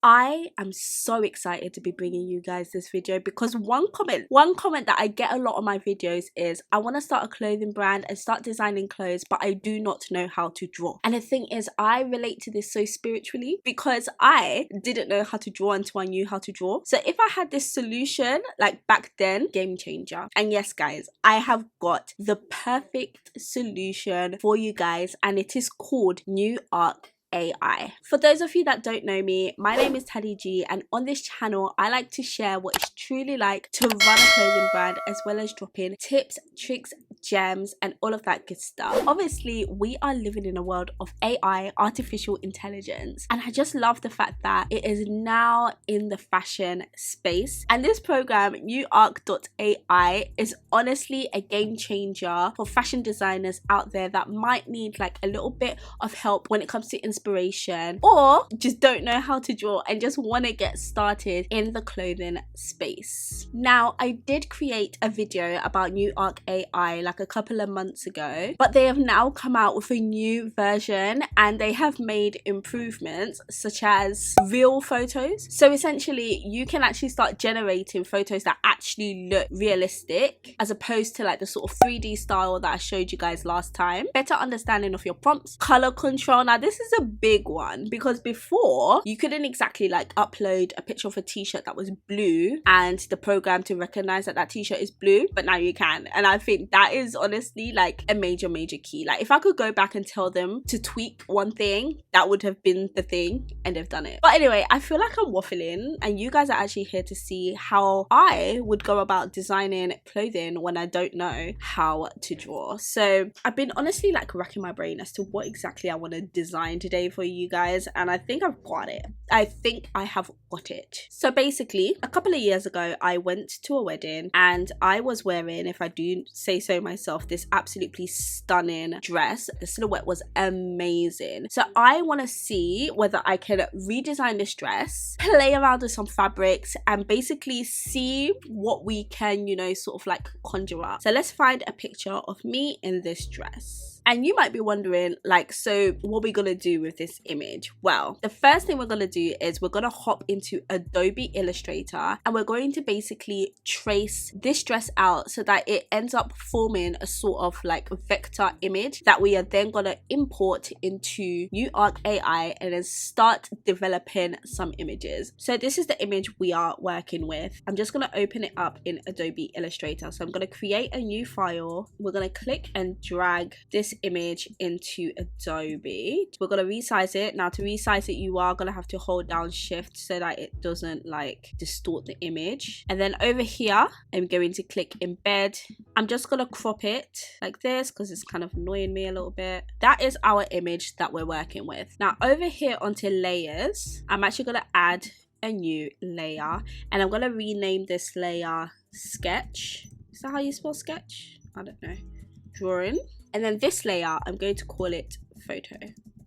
I am so excited to be bringing you guys this video because one comment that I get a lot on my videos is I want to start a clothing brand and start designing clothes, but I do not know how to draw. And the thing is, I relate to this so spiritually because I didn't know how to draw until I knew how to draw. So if I had this solution like back then, game changer. And yes guys, I have got the perfect solution for you guys, and it is called NewArc AI. For those of you that don't know me, my name is Teddy G, and on this channel I like to share what it's truly like to run a clothing brand, as well as dropping tips, tricks, gems and all of that good stuff. Obviously we are living in a world of AI, artificial intelligence, and I just love the fact that it is now in the fashion space, and this program NewArc.ai is honestly a game changer for fashion designers out there that might need like a little bit of help when it comes to inspiration, or just don't know how to draw and just want to get started in the clothing space. Now I did create a video about NewArc AI like a couple of months ago, but they have now come out with a new version and they have made improvements such as real photos. So essentially you can actually start generating photos that actually look realistic, as opposed to like the sort of 3D style that I showed you guys last time. Better understanding of your prompts, color control. Now this is a big one because before you couldn't exactly like upload a picture of a t-shirt that was blue and the program to recognize that that t-shirt is blue, but now you can. And I think that is honestly like a major key. Like if I could go back and tell them to tweak one thing, that would have been the thing, and they've done it. But anyway, I feel like I'm waffling and you guys are actually here to see how I would go about designing clothing when I don't know how to draw. So I've been honestly like racking my brain as to what exactly I want to design today for you guys, and I think I've got it. I think I have got it. So basically a couple of years ago I went to a wedding and I was wearing, if I do say so myself, this absolutely stunning dress. The silhouette was amazing. So I want to see whether I can redesign this dress, play around with some fabrics, and basically see what we can, you know, sort of like conjure up. So let's find a picture of me in this dress. And you might be wondering, like, so what are we gonna do with this image? Well, the first thing we're gonna do is we're gonna hop into Adobe Illustrator and we're going to basically trace this dress out so that it ends up forming a sort of like vector image that we are then gonna import into NewArc AI and then start developing some images. So this is the image we are working with. I'm just gonna open it up in Adobe Illustrator. So I'm gonna create a new file. We're gonna click and drag this image into Adobe. We're going to resize it. Now to resize it, you are going to have to hold down shift so that it doesn't like distort the image. And then over here I'm going to click embed. I'm just going to crop it like this because it's kind of annoying me a little bit. That is our image that we're working with. Now over here onto layers, I'm actually going to add a new layer and I'm going to rename this layer sketch. Is that how you spell sketch? I don't know. Drawing. And then this layer, I'm going to call it photo.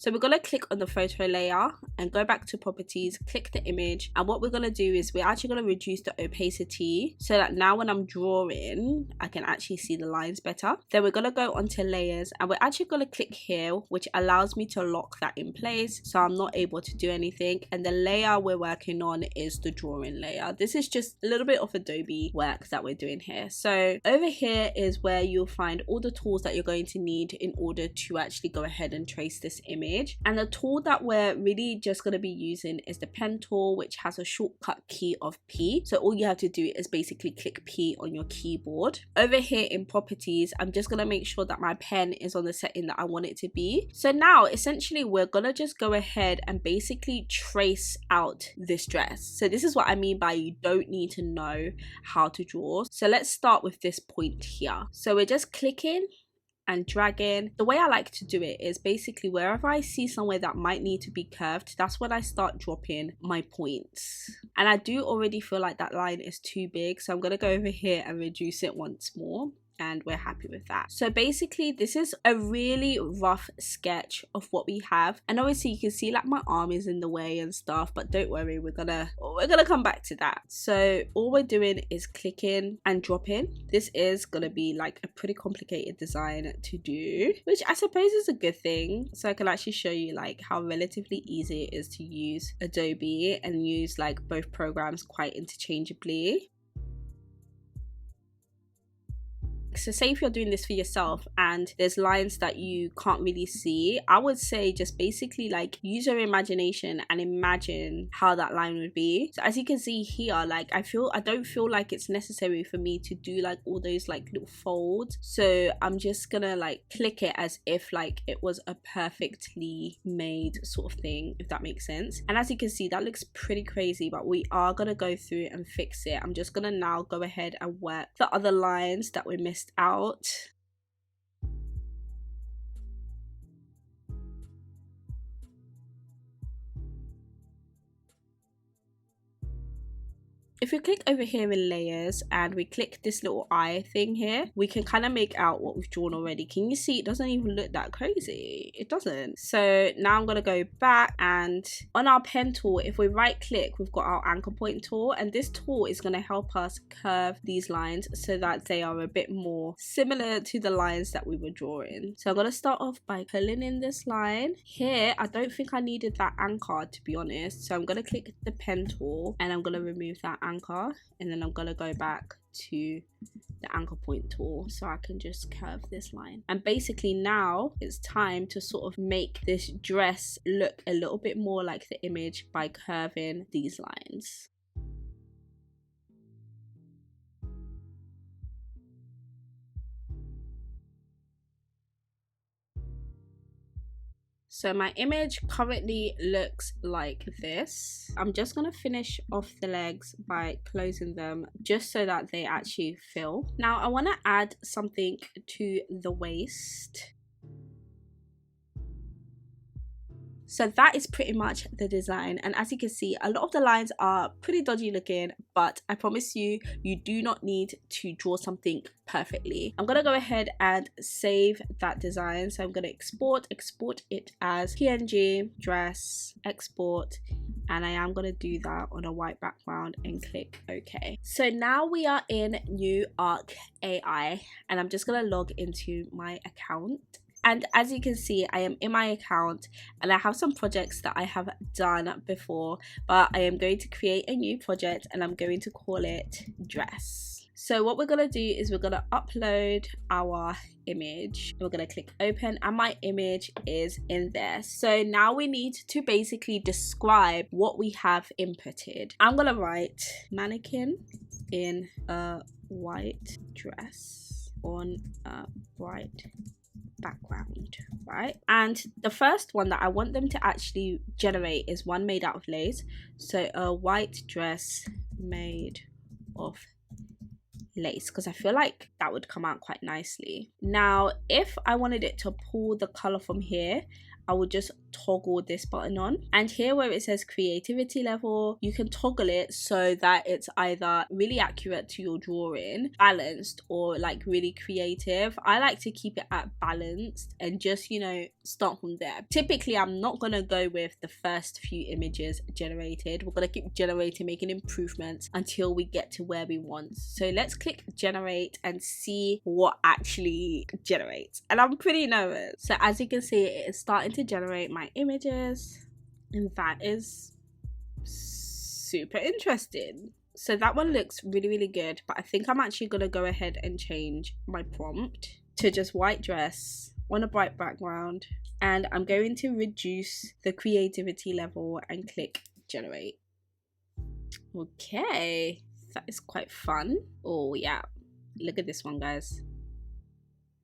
So we're going to click on the photo layer and go back to properties, click the image. And what we're going to do is we're actually going to reduce the opacity so that now when I'm drawing, I can actually see the lines better. Then we're going to go onto layers and we're actually going to click here, which allows me to lock that in place. So I'm not able to do anything. And the layer we're working on is the drawing layer. This is just a little bit of Adobe work that we're doing here. So over here is where you'll find all the tools that you're going to need in order to actually go ahead and trace this image. And the tool that we're really just going to be using is the pen tool, which has a shortcut key of P. So all you have to do is basically click P on your keyboard. Over here in properties, I'm just going to make sure that my pen is on the setting that I want it to be. So now essentially we're going to just go ahead and basically trace out this dress. So this is what I mean by you don't need to know how to draw. So let's start with this point here. So we're just clicking and dragging. The way I like to do it is basically wherever I see somewhere that might need to be curved, that's when I start dropping my points. And I do already feel like that line is too big, so I'm going to go over here and reduce it once more. and we're happy with that. So basically this is a really rough sketch of what we have, and obviously you can see like my arm is in the way and stuff, but don't worry, we're gonna come back to that. So all we're doing is clicking and dropping. This is gonna be like a pretty complicated design to do, which I suppose is a good thing, so I can actually show you like how relatively easy it is to use Adobe and use like both programs quite interchangeably. So say if you're doing this for yourself and there's lines that you can't really see, I would say just basically like use your imagination and imagine how that line would be. So as you can see here, like I don't feel like it's necessary for me to do like all those like little folds, so I'm just gonna like click it as if like it was a perfectly made sort of thing, if that makes sense. And as you can see, that looks pretty crazy, but we are gonna go through and fix it. I'm just gonna now go ahead and work the other lines that we missed out. If we click over here in layers and we click this little eye thing here, we can kind of make out what we've drawn already. Can you see it doesn't even look that crazy? It doesn't. So now I'm going to go back, and on our pen tool, if we right click, we've got our anchor point tool, and this tool is going to help us curve these lines so that they are a bit more similar to the lines that we were drawing. So I'm going to start off by pulling in this line. Here, I don't think I needed that anchor, to be honest. So I'm going to click the pen tool and I'm going to remove that anchor, and then I'm gonna go back to the anchor point tool so I can just curve this line. And basically now it's time to sort of make this dress look a little bit more like the image by curving these lines. So my image currently looks like this. I'm just gonna finish off the legs by closing them just so that they actually fill. Now I wanna add something to the waist. So that is pretty much the design, and as you can see, a lot of the lines are pretty dodgy looking, but I promise you, you do not need to draw something perfectly. I'm gonna go ahead and save that design. So I'm gonna export it as PNG, dress, export, and I am gonna do that on a white background and click OK. So now we are in NewArc AI, and I'm just gonna log into my account. And as you can see, I am in my account and I have some projects that I have done before, but I am going to create a new project and I'm going to call it dress. So what we're going to do is we're going to upload our image. We're going to click open and my image is in there. So now we need to basically describe what we have inputted. I'm going to write mannequin in a white dress on a bright background, right? And the first one that I want them to actually generate is one made out of lace. So a white dress made of lace, because I feel like that would come out quite nicely. Now if I wanted it to pull the color from here, I would just toggle this button on, and here where it says creativity level, you can toggle it so that it's either really accurate to your drawing, balanced, or like really creative. I like to keep it at balanced and just, you know, start from there. Typically I'm not gonna go with the first few images generated. We're gonna keep generating, making improvements until we get to where we want. So let's click generate and see what actually generates, and I'm pretty nervous. So as you can see, it is starting to generate my images, and that is super interesting. So that one looks really good, but I think I'm actually gonna go ahead and change my prompt to just white dress on a bright background, and I'm going to reduce the creativity level and click generate. Okay, that is quite fun. Oh yeah, look at this one, guys.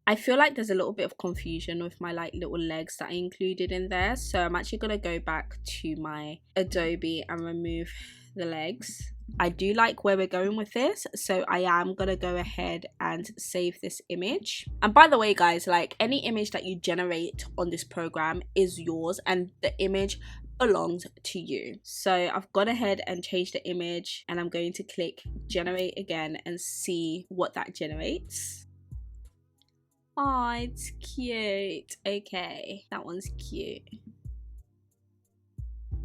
I feel like there's a little bit of confusion with my like little legs that I included in there, so I'm actually going to go back to my Adobe and remove the legs. I do like where we're going with this, so I am going to go ahead and save this image. And by the way guys, like any image that you generate on this program is yours and the image belongs to you. So I've gone ahead and changed the image, and I'm going to click generate again and see what that generates. Oh, it's cute. Okay, that one's cute.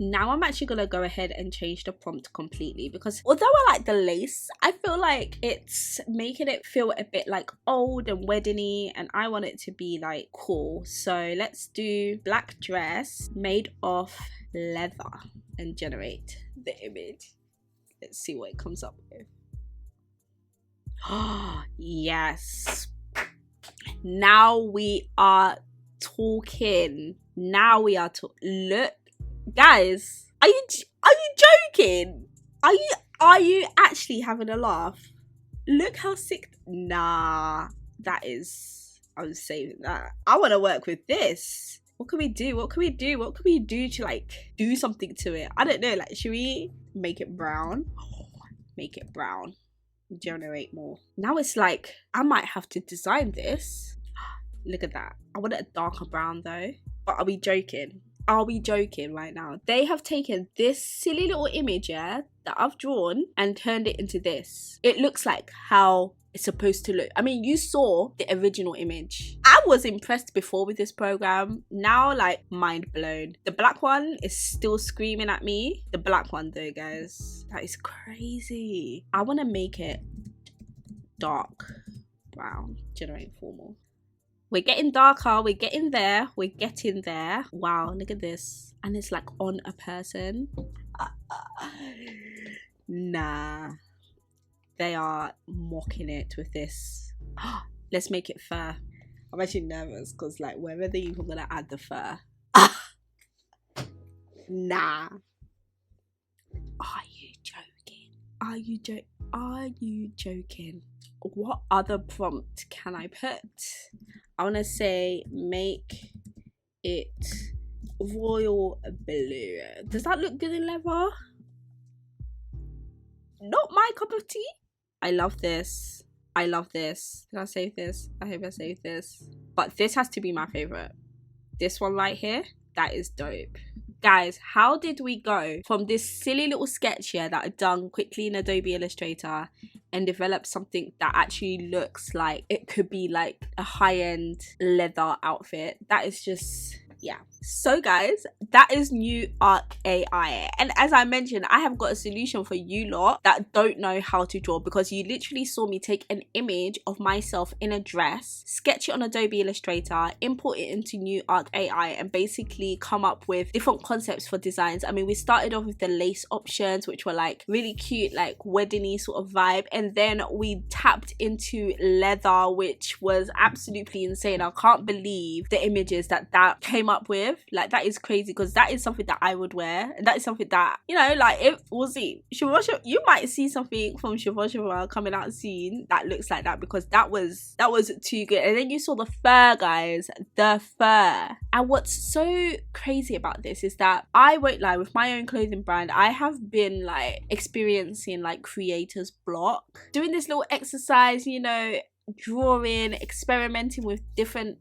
Now I'm actually gonna go ahead and change the prompt completely, because although I like the lace, I feel like it's making it feel a bit like old and wedding-y, and I want it to be like cool. So let's do black dress made of leather and generate the image. Let's see what it comes up with. Oh yes, now we are talking. Now we are talking. Look, guys, are you joking? Are you actually having a laugh? Look how sick. Nah, that is, I'm saving that. I want to work with this. What can we do? What can we do? What can we do to like do something to it? I don't know. Like, should we make it brown? Make it brown. Generate more. Now it's like I might have to design this. Look at that. I want it a darker brown though. But are we joking? Are we joking right now? They have taken this silly little image, yeah, that I've drawn and turned it into this. It looks like how it's supposed to look. I mean, you saw the original image. I was impressed before with this program. Now, like, mind blown. The black one is still screaming at me. The black one though, guys, that is crazy. I want to make it dark brown. Generate formal. We're getting darker, we're getting there, we're getting there. Wow, look at this. And it's like on a person. Nah. They are mocking it with this. Let's make it fur. I'm actually nervous because like where are they even gonna add the fur? Nah. Are you joking? Are you joking? What other prompt can I put? I want to say make it royal blue. Does that look good in leather? Not my cup of tea. I love this. I love this. Did I save this? I hope I saved this. But this has to be my favorite. This one right here, that is dope. Guys, how did we go from this silly little sketch here that I've done quickly in Adobe Illustrator and develop something that actually looks like it could be like a high-end leather outfit? That is just, yeah. So guys, that is NewArc AI, and as I mentioned, I have got a solution for you lot that don't know how to draw, because you literally saw me take an image of myself in a dress, sketch it on Adobe Illustrator, import it into NewArc AI, and basically come up with different concepts for designs. I mean, we started off with the lace options, which were like really cute, like wedding-y sort of vibe, and then we tapped into leather, which was absolutely insane. I can't believe the images that came up with. Like, that is crazy, because that is something that I would wear, and that is something that, you know, like, if we'll see, you might see something from Shopify coming out soon that looks like that, because that was too good. And then you saw the fur, guys, the fur. And what's so crazy about this is that I won't lie, with my own clothing brand, I have been like experiencing like creator's block, doing this little exercise, you know, drawing, experimenting with different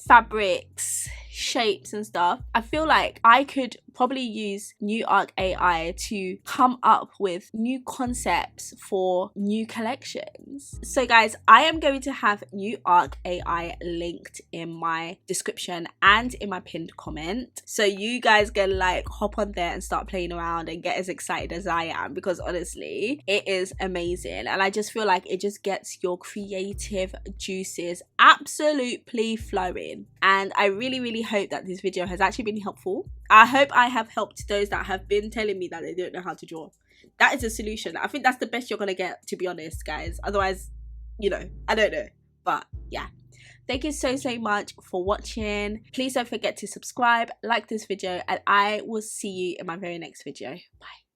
fabrics, shapes and stuff. I feel like I could probably use NewArc AI to come up with new concepts for new collections. So guys, I am going to have NewArc AI linked in my description and in my pinned comment, so you guys can like hop on there and start playing around and get as excited as I am, because honestly it is amazing, and I just feel like it just gets your creative juices absolutely flowing. And I really hope that this video has actually been helpful. I hope I have helped those that have been telling me that they don't know how to draw. That is a solution. I think that's the best you're gonna get, to be honest, guys. Otherwise, you know, I don't know. But yeah, thank you so much for watching. Please don't forget to subscribe, like this video, and I will see you in my very next video. Bye.